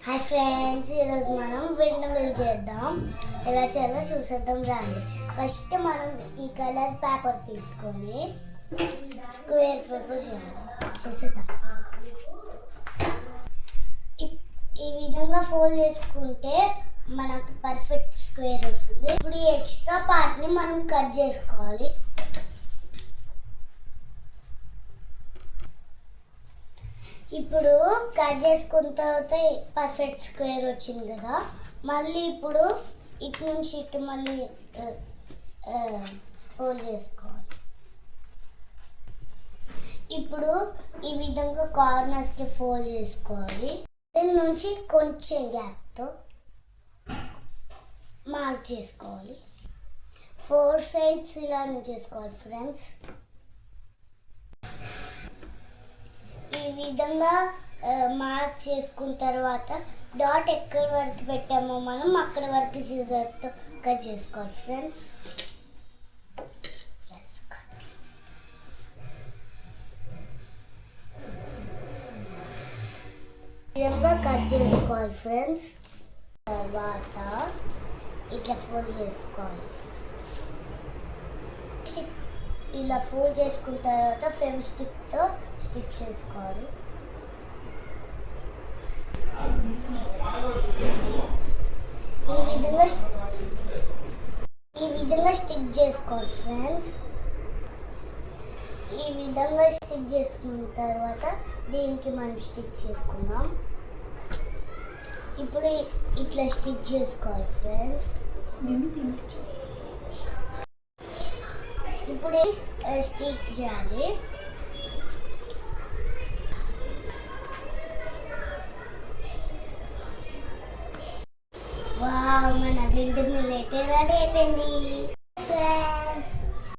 Hi friends, ఈరోజు మనం wind mill చేద్దాం. ఎలా చేయాలో చూసేద్దాం రండి. ఫస్ట్ మనం ఈ కలర్ పేపర్ తీసుకొని స్క్వేర్ పేపర్ చేసేద్దాం. ఈ విధంగా ఫోల్డ్ చేసుకుంటే మనకు పర్ఫెక్ట్ స్క్వేర్ వస్తుంది. ఇప్పుడు ఈ ఎక్స్ట్రా పార్ట్ని మనం కట్ చేసుకోవాలి. ఇప్పుడు కట్ చేసుకున్న తర్వాత పర్ఫెక్ట్ స్క్వేర్ వచ్చింది కదా. మళ్ళీ ఇప్పుడు ఇటు నుంచి ఇటు మళ్ళీ ఫోల్డ్ చేసుకోవాలి. ఇప్పుడు ఈ విధంగా కార్నర్స్కి ఫోల్డ్ చేసుకోవాలి. దీని నుంచి కొంచెం గ్యాప్తో మార్క్ చేసుకోవాలి. 4 సైడ్స్ ఇలానే చేసుకోవాలి ఫ్రెండ్స్. ఈ విధంగా మార్క్ చేసుకున్న తర్వాత డాట్ ఎక్కడి వరకు పెట్టామో మనం అక్కడి వరకు సిజర్తో కట్ చేసుకోవాలి ఫ్రెండ్స్. ఈ విధంగా కట్ చేసుకోవాలి ఫ్రెండ్స్. తర్వాత ఇట్లా ఫోల్డ్ చేసుకోవాలి. ఇలా ఫోల్డ్ చేసుకున్న తర్వాత ఫెవిస్టిక్తో స్టిక్ చేసుకోవాలి. ఈ విధంగా స్టిక్ చేసుకోవాలి ఫ్రెండ్స్. ఈ విధంగా స్టిక్ చేసుకున్న తర్వాత దీనికి మనం స్టిక్ చేసుకుందాం. ఇప్పుడు ఇట్లా స్టిక్ చేసుకోవాలి ఫ్రెండ్స్. ఇప్పుడు స్టిక్ చేయాలి. వావ్, మన విండ్ మిల్ అయితే రెడీ అయిపోయింది ఫ్రెండ్స్.